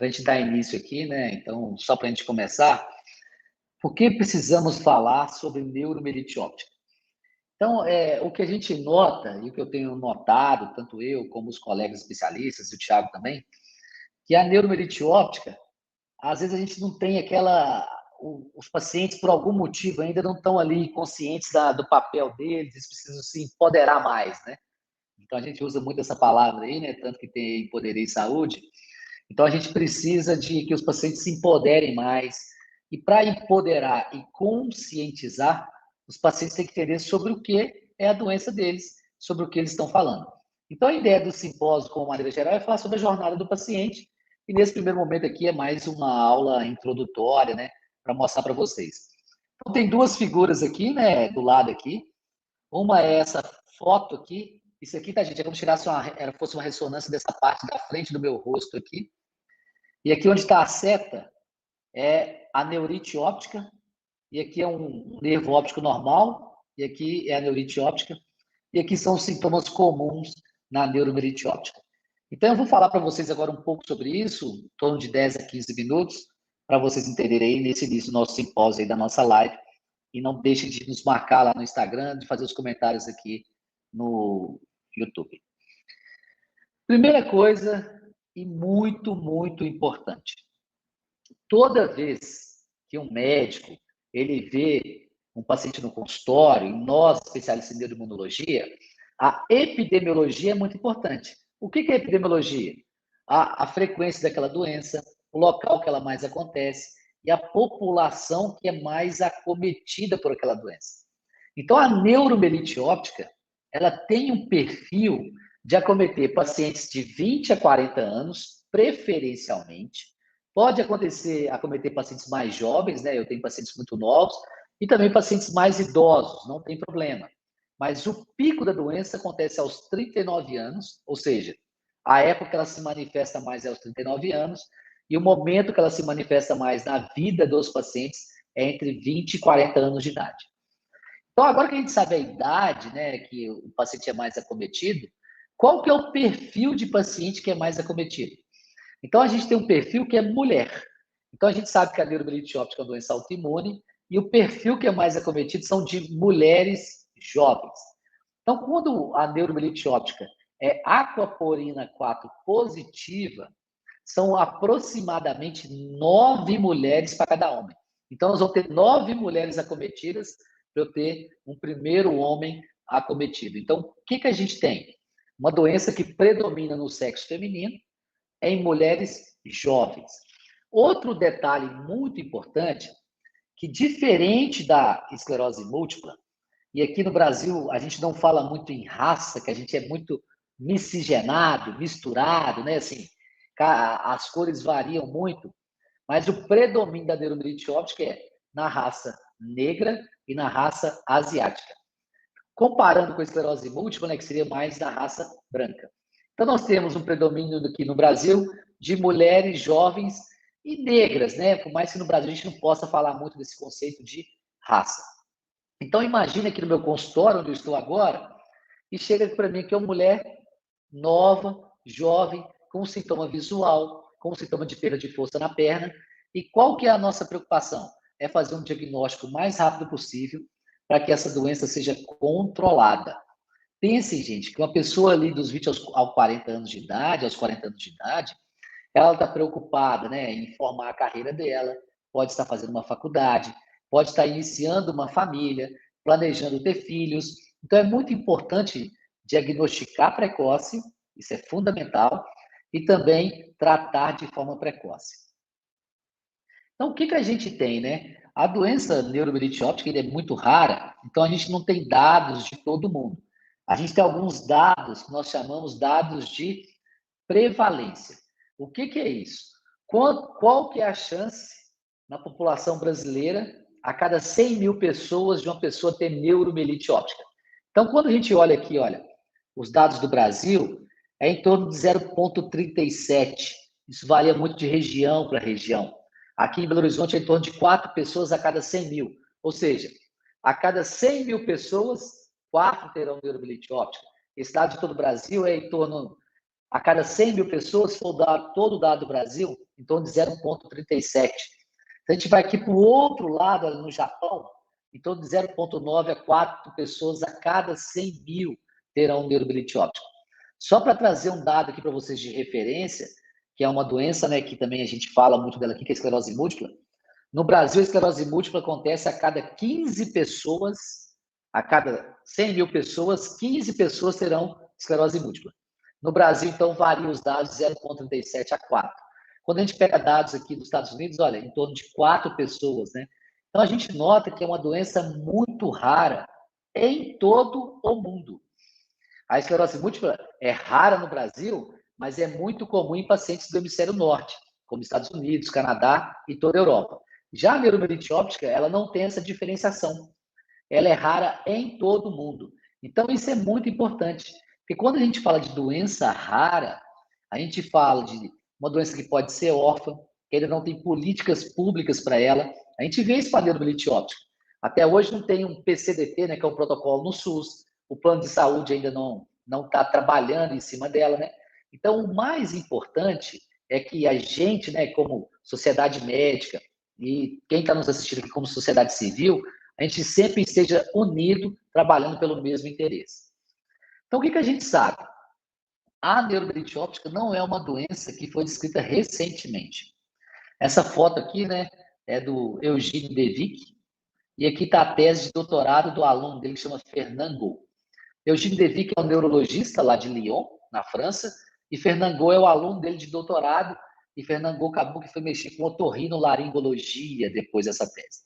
para a gente dar início aqui, né? Então, só para a gente começar, por que precisamos falar sobre neuromielite óptica? Então, o que a gente nota, e o que eu tenho notado, tanto eu como os colegas especialistas, e o Thiago também, que a neuromielite óptica, às vezes a gente não tem aquela... Os pacientes, por algum motivo, ainda não estão ali conscientes do papel deles, eles precisam se empoderar mais, né? Então, a gente usa muito essa palavra aí, né? Tanto que tem Empoderei Saúde. Então, a gente precisa de que os pacientes se empoderem mais. E para empoderar e conscientizar, os pacientes têm que entender sobre o que é a doença deles, sobre o que eles estão falando. Então, a ideia do simpósio, como maneira geral, é falar sobre a jornada do paciente. E nesse primeiro momento aqui é mais uma aula introdutória, né? Para mostrar para vocês. Então, tem duas figuras aqui, né? Do lado aqui. Uma é essa foto aqui. Isso aqui, tá, gente? É como se fosse uma ressonância dessa parte da frente do meu rosto aqui. E aqui onde está a seta é a neurite óptica, e aqui é um nervo óptico normal, e aqui é a neurite óptica, e aqui são os sintomas comuns na neuromielite óptica. Então, eu vou falar para vocês agora um pouco sobre isso, em torno de 10 a 15 minutos, para vocês entenderem aí nesse início do nosso simpósio aí da nossa live, e não deixem de nos marcar lá no Instagram, de fazer os comentários aqui no YouTube. Primeira coisa, e muito, muito importante. Toda vez que um médico ele vê um paciente no consultório, e nós, especialistas em neuroimunologia, a epidemiologia é muito importante. O que é epidemiologia? A frequência daquela doença, o local que ela mais acontece e a população que é mais acometida por aquela doença. Então, a neuromielite óptica, ela tem um perfil de acometer pacientes de 20 a 40 anos, preferencialmente. Pode acometer pacientes mais jovens, né? Eu tenho pacientes muito novos, e também pacientes mais idosos, não tem problema. Mas o pico da doença acontece aos 39 anos, ou seja, a época que ela se manifesta mais é aos 39 anos, e o momento que ela se manifesta mais na vida dos pacientes é entre 20 e 40 anos de idade. Então, agora que a gente sabe a idade, né, que o paciente é mais acometido, qual que é o perfil de paciente que é mais acometido? Então, a gente tem um perfil que é mulher. Então, a gente sabe que a neuromielite óptica é uma doença autoimune e o perfil que é mais acometido são de mulheres jovens. Então, quando a neuromielite óptica é aquaporina 4 positiva, são aproximadamente 9 mulheres para cada homem. Então, nós vamos ter 9 mulheres acometidas para eu ter um primeiro homem acometido. Então, o que a gente tem? Uma doença que predomina no sexo feminino, em mulheres jovens. Outro detalhe muito importante, que diferente da esclerose múltipla, e aqui no Brasil a gente não fala muito em raça, que a gente é muito miscigenado, misturado, né? Assim, as cores variam muito, mas o predomínio da neuromielite óptica é na raça negra e na raça asiática. Comparando com a esclerose múltipla, né, que seria mais da raça branca. Então, nós temos um predomínio aqui no Brasil de mulheres jovens e negras, né? Por mais que no Brasil a gente não possa falar muito desse conceito de raça. Então, imagina aqui no meu consultório, onde eu estou agora, e chega para mim que é uma mulher nova, jovem, com sintoma visual, com sintoma de perda de força na perna. E qual que é a nossa preocupação? É fazer um diagnóstico o mais rápido possível para que essa doença seja controlada. Pense, gente, que uma pessoa ali dos 20 aos 40 anos de idade, aos 40 anos de idade, ela está preocupada, né, em formar a carreira dela, pode estar fazendo uma faculdade, pode estar iniciando uma família, planejando ter filhos. Então, é muito importante diagnosticar precoce, isso é fundamental, e também tratar de forma precoce. Então, o que a gente tem, né? A doença neuromielite óptica é muito rara, então a gente não tem dados de todo mundo. A gente tem alguns dados que nós chamamos dados de prevalência. O que é isso? Qual que é a chance na população brasileira, a cada 100 mil pessoas, de uma pessoa ter neuromielite óptica? Então, quando a gente olha aqui, olha, os dados do Brasil, é em torno de 0,37. Isso varia muito de região para região. Aqui em Belo Horizonte é em torno de 4 pessoas a cada 100 mil. Ou seja, a cada 100 mil pessoas, 4 terão neuromielite óptica. Esse dado de todo o Brasil é em torno, a cada 100 mil pessoas, se for todo o dado do Brasil, em torno de 0,37. Se a gente vai aqui para o outro lado, no Japão, em torno de 0,9 a 4 pessoas a cada 100 mil terão neuromielite óptica. Só para trazer um dado aqui para vocês de referência, que é uma doença, né, que também a gente fala muito dela aqui, que é a esclerose múltipla. No Brasil, a esclerose múltipla acontece a cada 15 pessoas, a cada 100 mil pessoas, 15 pessoas terão esclerose múltipla. No Brasil, então, varia os dados 0,37 a 4. Quando a gente pega dados aqui dos Estados Unidos, olha, em torno de 4 pessoas, né? Então, a gente nota que é uma doença muito rara em todo o mundo. A esclerose múltipla é rara no Brasil, mas é muito comum em pacientes do hemisfério norte, como Estados Unidos, Canadá e toda a Europa. Já a neuromielite óptica, ela não tem essa diferenciação. Ela é rara em todo o mundo. Então, isso é muito importante, porque quando a gente fala de doença rara, a gente fala de uma doença que pode ser órfã, que ainda não tem políticas públicas para ela. A gente vê isso para a neuromielite óptica. Até hoje não tem um PCDT, né, que é um protocolo no SUS. O plano de saúde ainda não está trabalhando em cima dela, né? Então, o mais importante é que a gente, né, como sociedade médica, e quem está nos assistindo aqui como sociedade civil, a gente sempre esteja unido, trabalhando pelo mesmo interesse. Então, o que a gente sabe? A neuromielite óptica não é uma doença que foi descrita recentemente. Essa foto aqui, né, é do Eugênio Devic, e aqui está a tese de doutorado do aluno dele, que chama Fernand Got. Eugênio Devic é um neurologista lá de Lyon, na França, e Fernand Got é o aluno dele de doutorado, e Fernand Got acabou que foi mexer com otorrinolaringologia depois dessa tese.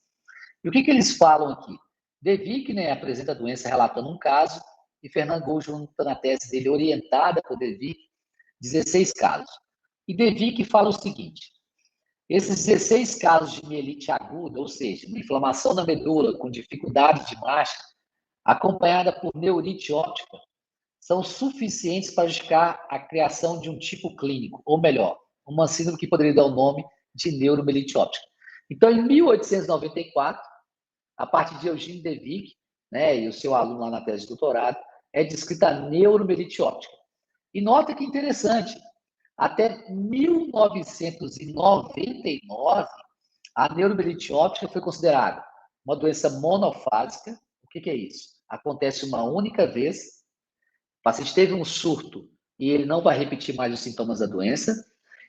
E o que eles falam aqui? Devic, né, apresenta a doença relatando um caso, e Fernand Got junta na tese dele, orientada por Devic, 16 casos. E Devic fala o seguinte: esses 16 casos de mielite aguda, ou seja, uma inflamação na medula com dificuldade de marcha, acompanhada por neurite óptica, são suficientes para justificar a criação de um tipo clínico, ou melhor, uma síndrome que poderia dar o nome de neuromielite óptica. Então, em 1894, a partir de Eugênio Devic, né, e o seu aluno lá na tese de doutorado, é descrita a neuromielite óptica. E nota que interessante, até 1999, a neuromielite óptica foi considerada uma doença monofásica. O que é isso? Acontece uma única vez, o paciente teve um surto e ele não vai repetir mais os sintomas da doença,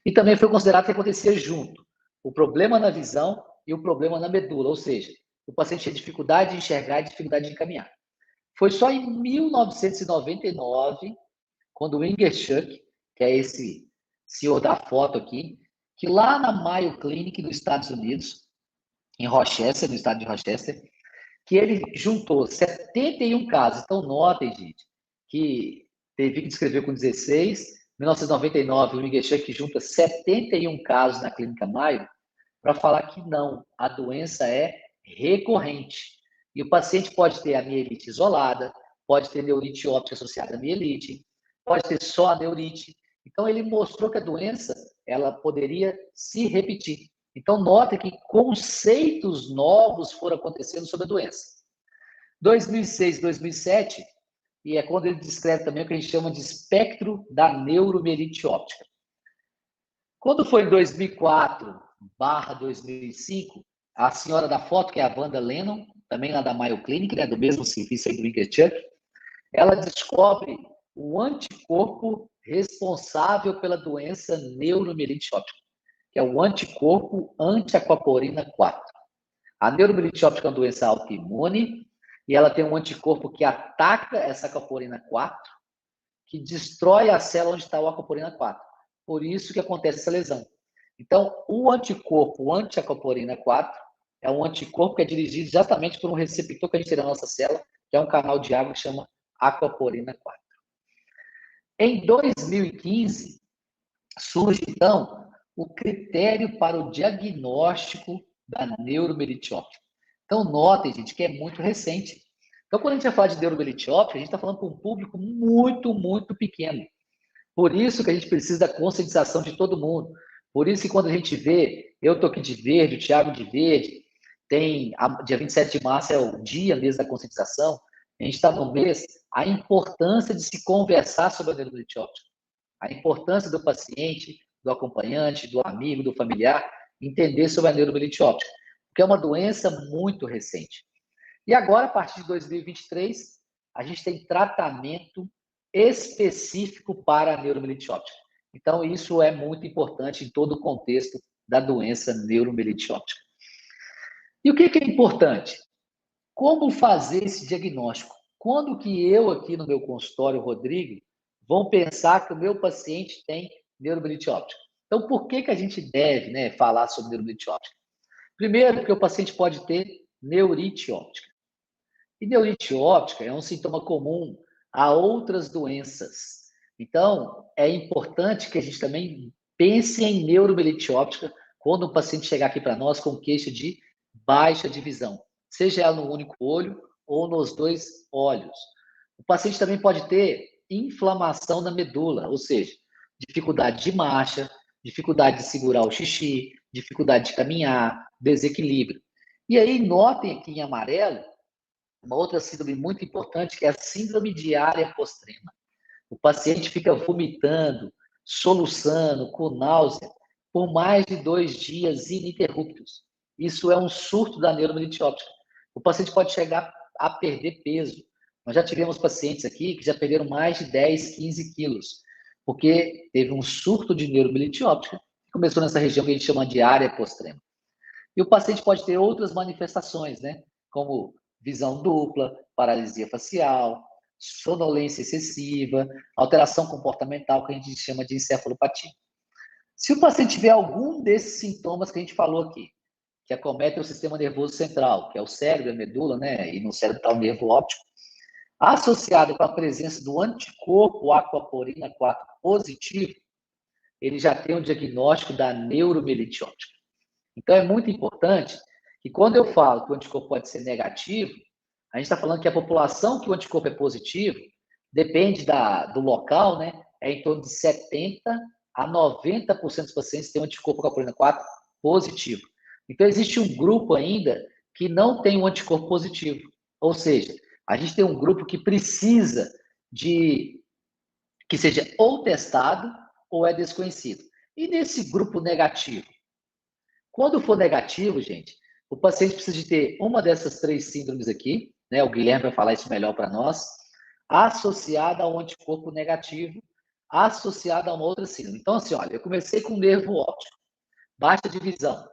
e também foi considerado que acontecia junto o problema na visão e o problema na medula, ou seja, o paciente tinha dificuldade de enxergar e dificuldade de caminhar. Foi só em 1999, quando o Ingerschuck, que é esse senhor da foto aqui, que lá na Mayo Clinic dos Estados Unidos, em Rochester, no estado de Rochester, que ele juntou 71 casos. Então, notem, gente, que teve que descrever com 16. Em 1999, o Ingerschuck junta 71 casos na Clínica Mayo para falar que não, a doença é recorrente. E o paciente pode ter a mielite isolada, pode ter neurite óptica associada à mielite, pode ter só a neurite. Então, ele mostrou que a doença ela poderia se repetir. Então, nota que conceitos novos foram acontecendo sobre a doença. 2006, 2007, e é quando ele descreve também o que a gente chama de espectro da neuromielite óptica. Quando foi em 2004/2005, a senhora da foto, que é a Wanda Lennon, também lá da Mayo Clinic, né, do mesmo serviço aí do Ingerschuck, ela descobre o anticorpo responsável pela doença neuromielite óptica, que é o anticorpo anti-aquaporina 4. A neuromielite óptica é uma doença autoimune e ela tem um anticorpo que ataca essa aquaporina 4, que destrói a célula onde está o aquaporina 4. Por isso que acontece essa lesão. Então, o anticorpo anti-aquaporina 4 é um anticorpo que é dirigido exatamente por um receptor que a gente tem na nossa célula, que é um canal de água que chama aquaporina 4. Em 2015, surge, então, o critério para o diagnóstico da neuromielite óptica. Então, notem, gente, que é muito recente. Então, quando a gente vai falar de neuromielite óptica, a gente está falando para um público muito, muito pequeno. Por isso que a gente precisa da conscientização de todo mundo. Por isso que quando a gente vê, eu estou aqui de verde, o Thiago de verde, dia 27 de março é o dia mesmo da conscientização, a gente está no mês, a importância de se conversar sobre a neuromielite óptica, a importância do paciente, do acompanhante, do amigo, do familiar, entender sobre a neuromielite óptica, porque é uma doença muito recente. E agora, a partir de 2023, a gente tem tratamento específico para a neuromielite óptica. Então, isso é muito importante em todo o contexto da doença neuromielite óptica. E o que é importante? Como fazer esse diagnóstico? Quando que eu, aqui no meu consultório, Rodrigo, vou pensar que o meu paciente tem neuromielite óptica? Então, por que a gente deve falar sobre neuromielite óptica? Primeiro, porque o paciente pode ter neurite óptica. E neurite óptica é um sintoma comum a outras doenças. Então, é importante que a gente também pense em neuromielite óptica quando o paciente chegar aqui para nós com queixa de baixa de visão, seja ela no único olho ou nos dois olhos. O paciente também pode ter inflamação na medula, ou seja, dificuldade de marcha, dificuldade de segurar o xixi, dificuldade de caminhar, desequilíbrio. E aí, notem aqui em amarelo, uma outra síndrome muito importante, que é a síndrome diária pós-treino. O paciente fica vomitando, soluçando, com náusea, por mais de 2 dias ininterruptos. Isso é um surto da neuromielite óptica. O paciente pode chegar a perder peso. Nós já tivemos pacientes aqui que já perderam mais de 10, 15 quilos, porque teve um surto de neuromielite óptica, que começou nessa região que a gente chama de área pós-treino. E o paciente pode ter outras manifestações, né? Como visão dupla, paralisia facial, sonolência excessiva, alteração comportamental, que a gente chama de encefalopatia. Se o paciente tiver algum desses sintomas que a gente falou aqui, que acometem o sistema nervoso central, que é o cérebro, a medula, né? E no cérebro está o nervo óptico, associado com a presença do anticorpo aquaporina 4 positivo, ele já tem o diagnóstico da neuromielite óptica. Então, é muito importante que quando eu falo que o anticorpo pode ser negativo, a gente está falando que a população que o anticorpo é positivo, depende do local, né? É em torno de 70% a 90% dos pacientes têm um anticorpo aquaporina 4 positivo. Então, existe um grupo ainda que não tem um anticorpo positivo. Ou seja, a gente tem um grupo que precisa de que seja ou testado ou é desconhecido. E nesse grupo negativo? Quando for negativo, gente, o paciente precisa de ter uma dessas 3 síndromes aqui, né? O Guilherme vai falar isso melhor para nós, associada a um anticorpo negativo, associada a uma outra síndrome. Então, assim, olha, eu comecei com nervo óptico, baixa de visão.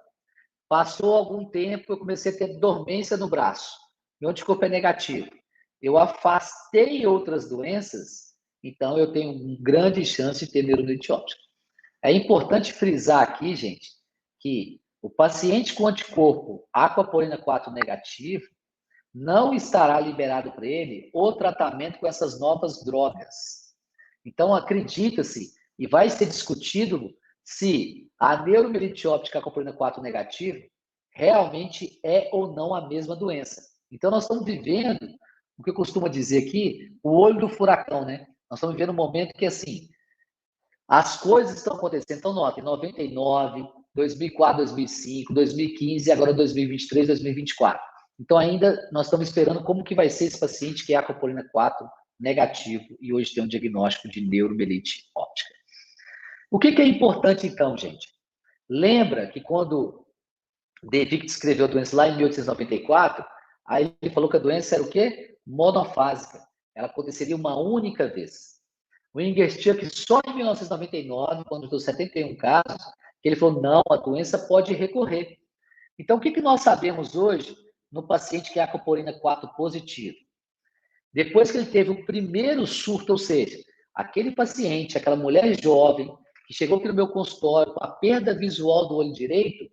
Passou algum tempo, eu comecei a ter dormência no braço. Meu anticorpo é negativo. Eu afastei outras doenças, então eu tenho uma grande chance de ter neuromielite óptica. É importante frisar aqui, gente, que o paciente com anticorpo aquaporina 4 negativo não estará liberado para ele o tratamento com essas novas drogas. Então, acredita-se e vai ser discutido se a neuromielite óptica aquaporina 4 negativo realmente é ou não a mesma doença. Então, nós estamos vivendo o que eu costumo dizer aqui, o olho do furacão, né? Nós estamos vivendo um momento que, assim, as coisas estão acontecendo. Então, nota, em 99, 2004, 2005, 2015 e agora 2023, 2024. Então, ainda nós estamos esperando como que vai ser esse paciente que é aquaporina 4 negativo e hoje tem um diagnóstico de neuromielite óptica. O que é importante, então, gente? Lembra que quando De Vick descreveu a doença lá em 1894, aí ele falou que a doença era o quê? Monofásica. Ela aconteceria uma única vez. O Ingerstick, só em 1999, quando deu 71 casos, ele falou, não, a doença pode recorrer. Então, o que nós sabemos hoje no paciente que é aquaporina 4 positivo? Depois que ele teve o primeiro surto, ou seja, aquele paciente, aquela mulher jovem, que chegou aqui no meu consultório com a perda visual do olho direito,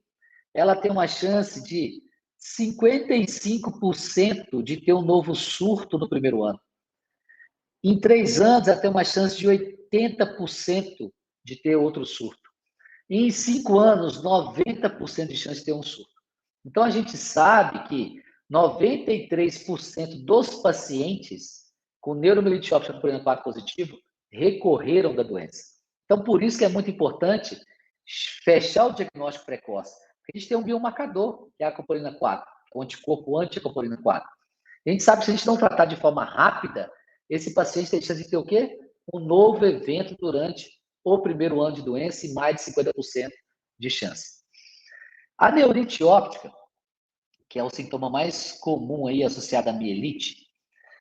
ela tem uma chance de 55% de ter um novo surto no primeiro ano. Em 3 anos, ela tem uma chance de 80% de ter outro surto. E em 5 anos, 90% de chance de ter um surto. Então, a gente sabe que 93% dos pacientes com neuromielite óptica aquaporina 4 positivo recorreram da doença. Então, por isso que é muito importante fechar o diagnóstico precoce. Porque a gente tem um biomarcador, que é a aquaporina 4, o anticorpo anti-aquaporina 4. A gente sabe que se a gente não tratar de forma rápida, esse paciente tem chance de ter o quê? Um novo evento durante ou primeiro ano de doença e mais de 50% de chance. A neurite óptica, que é o sintoma mais comum aí associado à mielite,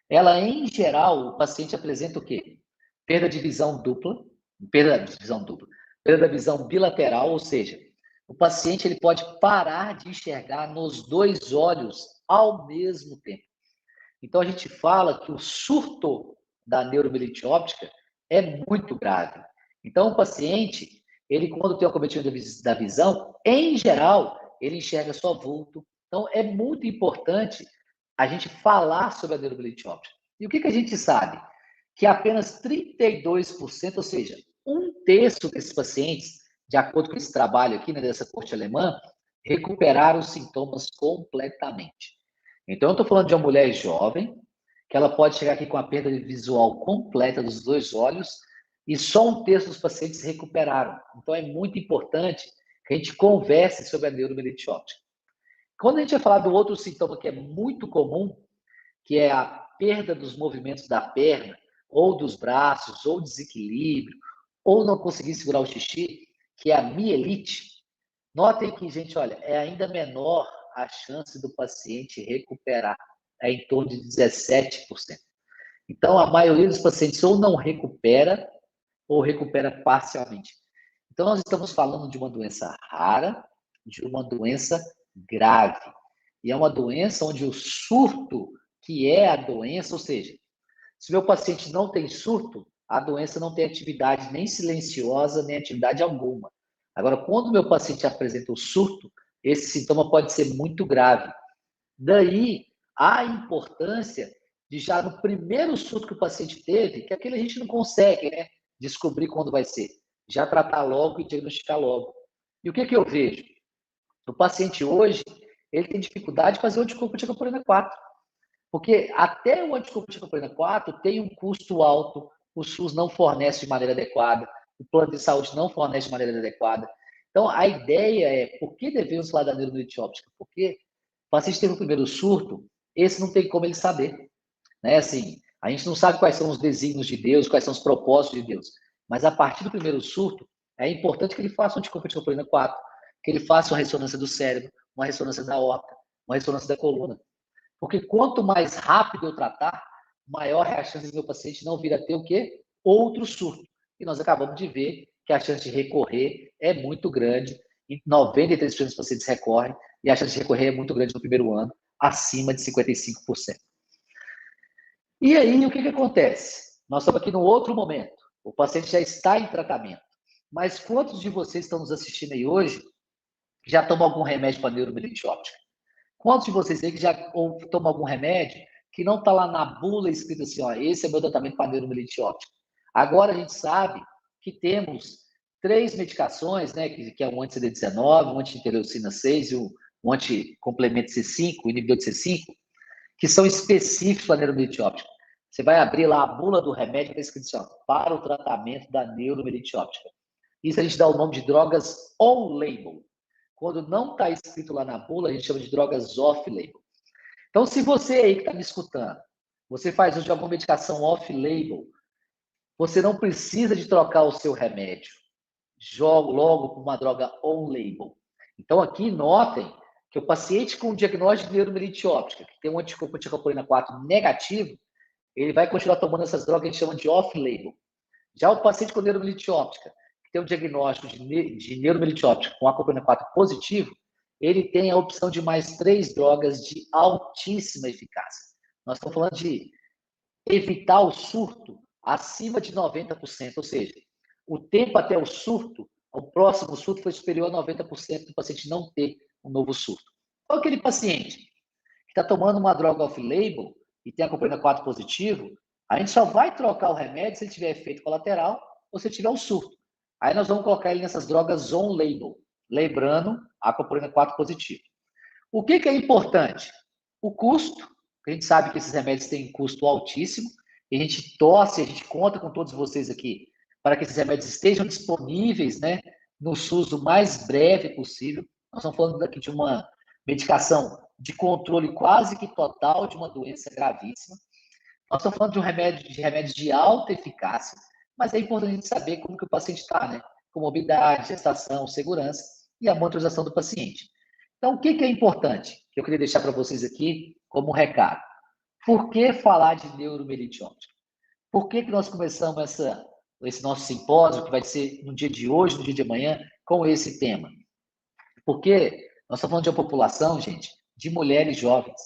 ela, em geral, o paciente apresenta o quê? Perda de visão dupla, perda da visão bilateral, ou seja, o paciente ele pode parar de enxergar nos dois olhos ao mesmo tempo. Então, a gente fala que o surto da neuromielite óptica é muito grave. Então, o paciente, ele quando tem o acometimento da visão, em geral, ele enxerga só vulto. Então, é muito importante a gente falar sobre a neuromielite óptica. E o que a gente sabe? Que apenas 32%, ou seja, um terço desses pacientes, de acordo com esse trabalho aqui, né, dessa corte alemã, recuperaram os sintomas completamente. Então, eu estou falando de uma mulher jovem, que ela pode chegar aqui com a perda visual completa dos dois olhos, e só um terço dos pacientes recuperaram. Então, é muito importante que a gente converse sobre a neuromielite óptica. Quando a gente vai falar do outro sintoma que é muito comum, que é a perda dos movimentos da perna, ou dos braços, ou desequilíbrio, ou não conseguir segurar o xixi, que é a mielite. Notem que, gente, olha, é ainda menor a chance do paciente recuperar, é em torno de 17%. Então, a maioria dos pacientes ou não recupera, ou recupera parcialmente. Então, nós estamos falando de uma doença rara, de uma doença grave. E é uma doença onde o surto, que é a doença, ou seja, se meu paciente não tem surto, a doença não tem atividade nem silenciosa, nem atividade alguma. Agora, quando o meu paciente apresenta o surto, esse sintoma pode ser muito grave. Daí a importância de já no primeiro surto que o paciente teve, que aquele a gente não consegue, né, descobrir quando vai ser, já tratar logo e diagnosticar logo. E o que eu vejo? O paciente hoje, ele tem dificuldade de fazer o anticorpo anticoagulina 4. Porque até o anticorpo anticoagulina 4 tem um custo alto, o SUS não fornece de maneira adequada, o plano de saúde não fornece de maneira adequada. Então, a ideia é, por que devemos falar da neuromielite óptica? Porque o paciente teve o primeiro surto, esse não tem como ele saber. Né? Assim, a gente não sabe quais são os desígnios de Deus, quais são os propósitos de Deus. Mas a partir do primeiro surto, é importante que ele faça um anticorpo anticoagulina 4, que ele faça uma ressonância do cérebro, uma ressonância da aorta, uma ressonância da coluna. Porque quanto mais rápido eu tratar, maior é a chance do meu paciente não vir a ter o quê? Outro surto. E nós acabamos de ver que a chance de recorrer é muito grande. E 93% dos pacientes recorrem, e a chance de recorrer é muito grande no primeiro ano, acima de 55%. E aí, o que acontece? Nós estamos aqui no outro momento. O paciente já está em tratamento. Mas quantos de vocês estão nos assistindo aí hoje que já tomam algum remédio para neuromielite óptica? Quantos de vocês aí que já tomam algum remédio que não está lá na bula escrito assim, ó, esse é meu tratamento para neuromielite óptica? Agora a gente sabe que temos 3 medicações, né, que é o anti-CD19, o anti-interleucina 6 e o anti-complemento C5, o inibidor de C5, que são específicos para a neuromielite óptica. Você vai abrir lá a bula do remédio, está escrito assim, ó, para o tratamento da neuromielite óptica. Isso a gente dá o nome de drogas on-label. Quando não está escrito lá na bula, a gente chama de drogas off-label. Então, se você aí que está me escutando, você faz uso de alguma medicação off-label, você não precisa de trocar o seu remédio. Jogo logo com uma droga on-label. Então, aqui notem que o paciente com diagnóstico de neuromielite óptica, que tem um anticorpo anticoagulina 4 negativo, ele vai continuar tomando essas drogas que a gente chama de off-label. Já o paciente com neuromielite óptica, que tem um diagnóstico de neuromielite óptica com acoagulina 4 positivo, ele tem a opção de mais 3 drogas de altíssima eficácia. Nós estamos falando de evitar o surto acima de 90%, ou seja, o tempo até o surto, o próximo surto foi superior a 90% do paciente não ter um novo surto. Então, aquele paciente que está tomando uma droga off-label e tem a acoagulina 4 positivo, a gente só vai trocar o remédio se ele tiver efeito colateral ou se tiver um surto. Aí nós vamos colocar ele nessas drogas on-label, lembrando a acoagulina 4 positivo. O que é importante? O custo. A gente sabe que esses remédios têm custo altíssimo, e a gente torce, a gente conta com todos vocês aqui para que esses remédios estejam disponíveis, né, no SUS o mais breve possível. Nós estamos falando aqui de uma medicação de controle quase que total de uma doença gravíssima. Nós estamos falando de remédios de alta eficácia. mas é importante a gente saber como que o paciente está, né? Comorbidade, gestação, segurança e a monitorização do paciente. Então, o que que é importante? Que eu queria deixar para vocês aqui como um recado. Por que falar de neuromelite óptica? Por que que nós começamos esse nosso simpósio, que vai ser no dia de hoje, no dia de amanhã, com esse tema? Porque nós estamos falando de uma população, gente, de mulheres jovens.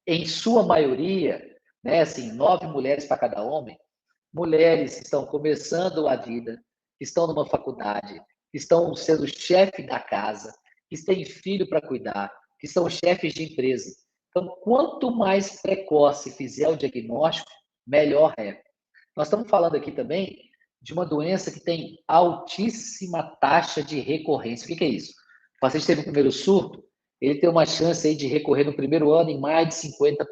Em sua maioria, né, assim, 9 mulheres para cada homem, mulheres que estão começando a vida, que estão numa faculdade, que estão sendo chefe da casa, que têm filho para cuidar, que são chefes de empresa. Então, quanto mais precoce fizer o diagnóstico, melhor é. Nós estamos falando aqui também de uma doença que tem altíssima taxa de recorrência. O que é isso? O paciente teve o primeiro surto, ele tem uma chance aí de recorrer no primeiro ano em mais de 50%.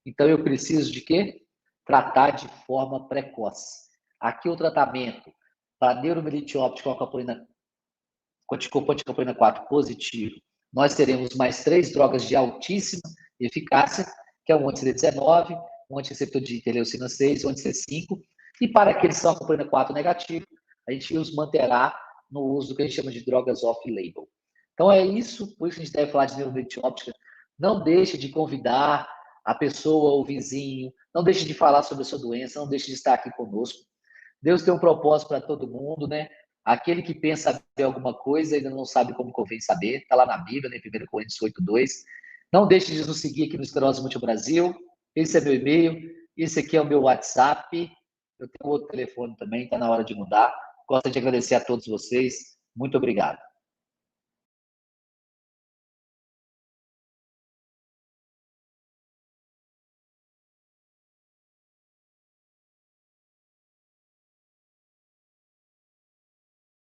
Então, eu preciso de quê? Tratar de forma precoce. Aqui o tratamento para neuromelite óptica com anticorpo 4 positivo, nós teremos mais 3 drogas de altíssima eficácia, que é o anti-CD19, o antireceptor de interleucina 6, o anti-C5, e para aqueles que são acopanina 4 negativo, a gente os manterá no uso do que a gente chama de drogas off-label. Então é isso, por isso a gente deve falar de neuromelite óptica. Não deixe de convidar a pessoa, o vizinho, não deixe de falar sobre a sua doença, não deixe de estar aqui conosco. Deus tem um propósito para todo mundo, né? Aquele que pensa saber alguma coisa ainda não sabe como convém saber. Está lá na Bíblia, né? 1 Coríntios 8:2. Não deixe de nos seguir aqui no Esclerose Múltipla Brasil. Esse é meu e-mail. Esse aqui é o meu WhatsApp. Eu tenho outro telefone também, está na hora de mudar. Gosto de agradecer a todos vocês. Muito obrigado.